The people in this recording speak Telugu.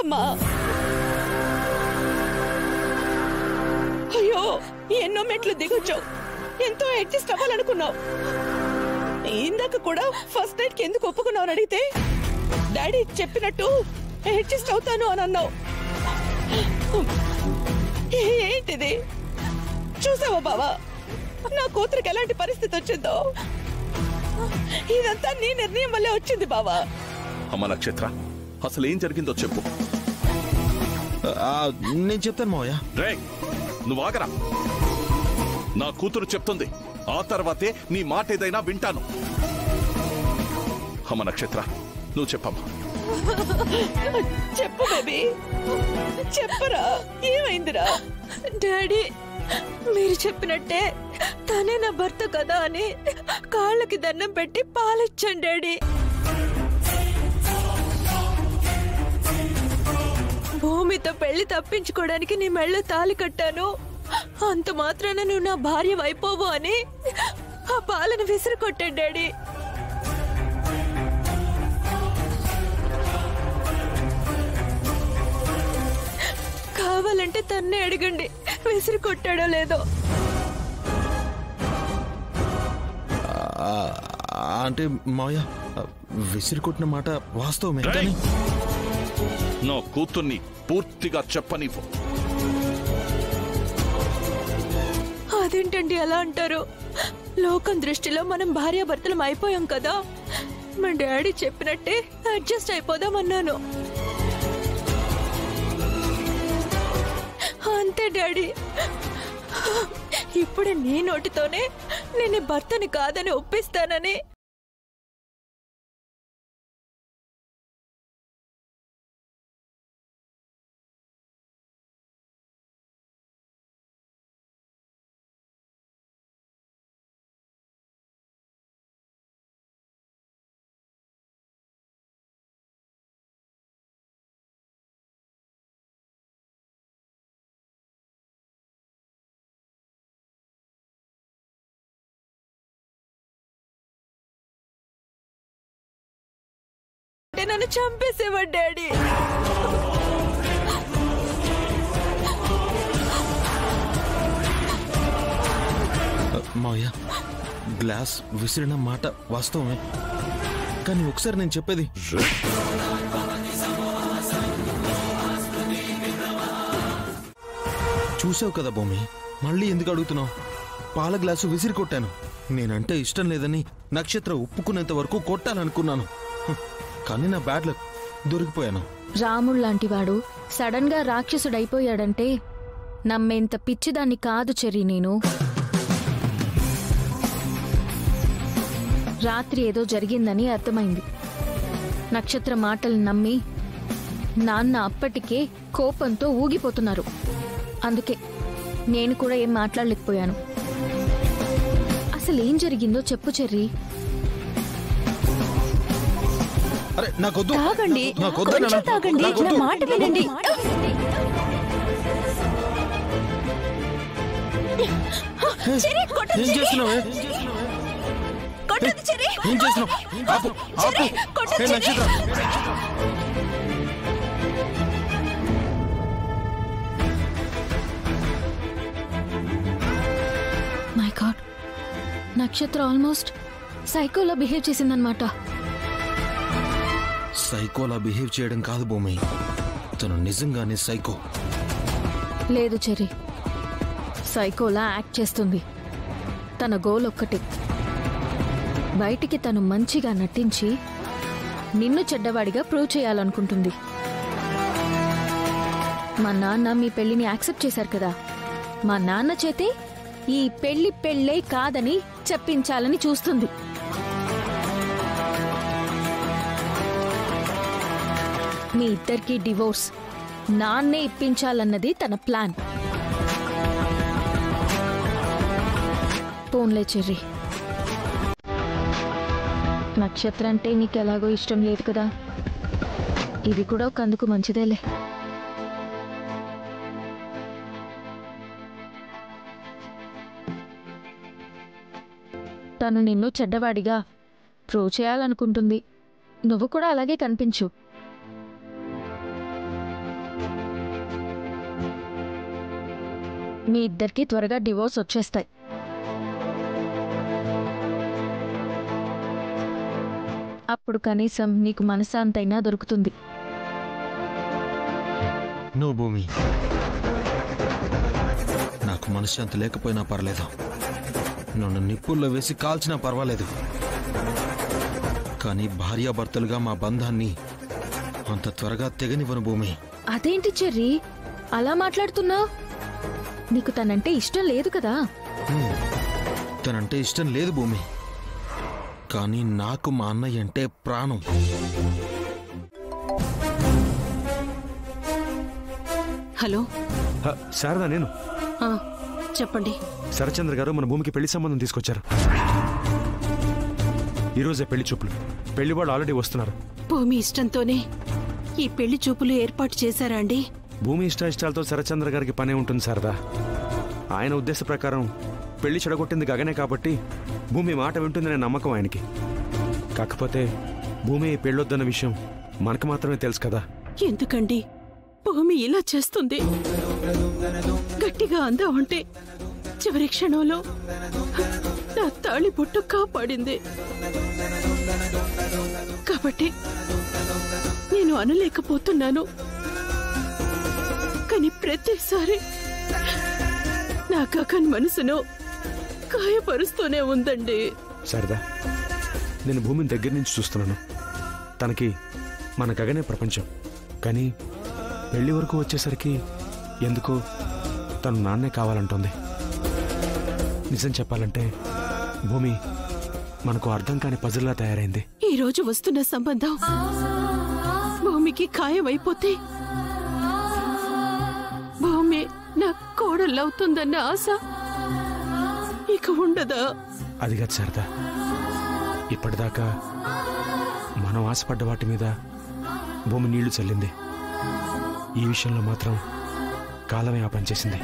చెప్పమ్మా. అయ్యో, ఎన్నో మెట్లు దిగొచ్చావు, ఎంతో అడ్జస్ట్ అవ్వాలనుకున్నావు. ఇందాక కూడా ఫస్ట్ నైట్ కి ఎందుకు ఒప్పుకున్నావు అని అడిగితే డాడీ చెప్పినట్టు అడ్జస్ట్ అవుతాను అని అన్నావు. ఏంటిది? చూసావా బావా, నా కూతురికి ఎలాంటి పరిస్థితి వచ్చిందో? ఇదంతా నీ నిర్ణయం వల్లే వచ్చింది బావా. అమ్మ నక్షత్ర, అసలు ఏం జరిగిందో చెప్పు. నేను చెప్తాను మావయ్య. రే, నువ్వు ఆగరా. నా కూతురు చెప్తుంది, ఆ తర్వాతే నీ మాట ఏదైనా వింటాను. అమ్మ నక్షత్ర, నువ్వు చెప్పమ్మా. చెప్పు బేబీ, చెప్పరా, ఏమైందిరా? డాడీ, మీరు చెప్పినట్టే తనే నా భర్త కదా అని కాళ్ళకి దండం పెట్టి పాలిచ్చాను డాడీ. భూమితో పెళ్లి తప్పించుకోవడానికి నీ మెళ్ళ తాళి కట్టాను, అంత మాత్రాన నువ్వు నా భార్య అయిపోవు అని ఆ పాలను విసిరి కొట్టాడు డాడీ. కావాలంటే తన్నే అడగండి, విసిరి కొట్టాడో లేదో. అంటే మావయ్య, విసిరి కొట్టిన మాట వాస్తవమే, కానీ నా కూతుర్ని పూర్తిగా చెప్పనివ్వు. అదేంటండి అలా అంటారు? లోకం దృష్టిలో మనం భార్యాభర్తలం అయిపోయాం కదా. మా డాడీ చెప్పినట్టే అడ్జస్ట్ అయిపోదామన్నాను, అంతే డాడీ. ఇప్పుడే నీ నోటితోనే నేను భర్తని కాదని ఒప్పిస్తానని. నన్ను చంపేసేవాడు డాడీ. మావయ్య, గ్లాస్ విసిరిన మాట వాస్తవమే, కానీ ఒకసారి నేను చెప్పేది. చూసావు కదా భూమి, మళ్ళీ ఎందుకు అడుగుతున్నావు? పాల గ్లాసు విసిరి కొట్టాను. నేనంటే ఇష్టం లేదని నక్షత్ర ఒప్పుకునేంత వరకు కొట్టాలనుకున్నాను, కానీ నా బ్యాడ్ లక్, దొరికిపోయాను. రాముడు లాంటివాడు సడన్ గా రాక్షసుడైపోయాడంటే నమ్మేంత పిచ్చిదాన్ని కాదు చెర్రీ నేను. రాత్రి ఏదో జరిగిందని అర్థమైంది. నక్షత్ర మాటలు నమ్మి నాన్న అప్పటికే కోపంతో ఊగిపోతున్నారు. అందుకే నేను కూడా ఏం మాట్లాడలేకపోయాను. అసలేం జరిగిందో చెప్పు చెర్రీ. తాగండి, కొంచెం తాగండి, నా మాట వినండి. మై గాడ్, నక్షత్ర ఆల్మోస్ట్ సైకోలా బిహేవ్ చేసిందన్నమాట. సైకోలా బిహేవ్ చేయడం కాదు భూమి, తను నిజంగానే సైకో. లేదు చెర్రీ, సైకోలా యాక్ట్ చేస్తుంది. తన గోల్ ఒక్కటి, బయటికి తను మంచిగా నటించి నిన్ను చెడ్డవాడిగా ప్రూవ్ చేయాలనుకుంటుంది. మా నాన్న మీ పెళ్లిని యాక్సెప్ట్ చేశారు కదా, మా నాన్న చేతే ఈ పెళ్లే కాదని చెప్పించాలని చూస్తుంది. మీ ఇద్దరికీ డివోర్స్ నాన్నే ఇప్పించాలన్నది తన ప్లాన్. పోన్లే చెర్రీ, నక్షత్ర అంటే నీకెలాగో ఇష్టం లేదు కదా, ఇది కూడా ఒక అందుకు మంచిదేలే. తను నిన్ను చెడ్డవాడిగా ప్రూవ్ చేయాలనుకుంటుంది. నువ్వు కూడా అలాగే కనిపించు. మీ ఇద్దరికి త్వరగా డివోర్స్ వచ్చేస్తాయి. అప్పుడు కనీసం నీకు మనశ్శాంతైనా దొరుకుతుంది. నో భూమి, నాకు మనశ్శాంతి లేకపోయినా పర్లేదు, నన్ను నిప్పుల్లో వేసి కాల్చినా పర్వాలేదు, కానీ భార్యాభర్తలుగా మా బంధాన్ని అంత త్వరగా తెగనివ్వను భూమి. అదేంటి చెర్రీ అలా మాట్లాడుతున్నావు? నీకు తనంటే ఇష్టం లేదు కదా? తనంటే ఇష్టం లేదు భూమి, కానీ నాకు మా అన్నయ్య అంటే ప్రాణం. హలో శారదా, నేను. చెప్పండి. శరచంద్ర గారు మన భూమికి పెళ్లి సంబంధం తీసుకొచ్చారు. ఈరోజే పెళ్లి చూపులు. పెళ్లి వాళ్ళు ఆల్రెడీ వస్తున్నారు. భూమి ఇష్టంతోనే ఈ పెళ్లి చూపులు ఏర్పాటు చేశారా అండి? భూమి ఇష్టాలతో శరచంద్ర గారికి పనే ఉంటుంది శారదా. ఆయన ఉద్దేశ ప్రకారం పెళ్లి చెడగొట్టింది గగనే కాబట్టి భూమి మాట వింటుందనే నమ్మకం ఆయనకి. కాకపోతే భూమి పెళ్ళొద్దన్న విషయం మనకు మాత్రమే తెలుసు కదా. ఎందుకండి భూమి ఇలా చేస్తుంది? గట్టిగా అందామంటే చివరి క్షణంలో నా తాళి బొట్టు కాపాడింది కాబట్టి నేను అనలేకపోతున్నాను. కానీ ప్రతిసారి నా గగన్ మనసును గాయపరుస్తూనే ఉందండి. శారదా, నేను భూమిని దగ్గర నుంచి చూస్తున్నాను. తనకి మన గగనే ప్రపంచం. కానీ పెళ్లి వరకు వచ్చేసరికి ఎందుకో తను నాన్నే కావాలంటుంది. నిజం చెప్పాలంటే భూమి మనకు అర్థం కాని పజిల్లా తయారైంది. ఈ రోజు వస్తున్న సంబంధం భూమికి ఖాయమైపోతే భూమి నా కోడలవుతుందన్న ఆశ ఇక ఉండదా? అది కాదు శారదా, ఇప్పటిదాకా మనం ఆశపడ్డ వాటి మీద భూమి నీళ్లు చల్లింది. ఈ విషయంలో మాత్రం కాలమే ఆ పనిచేసింది.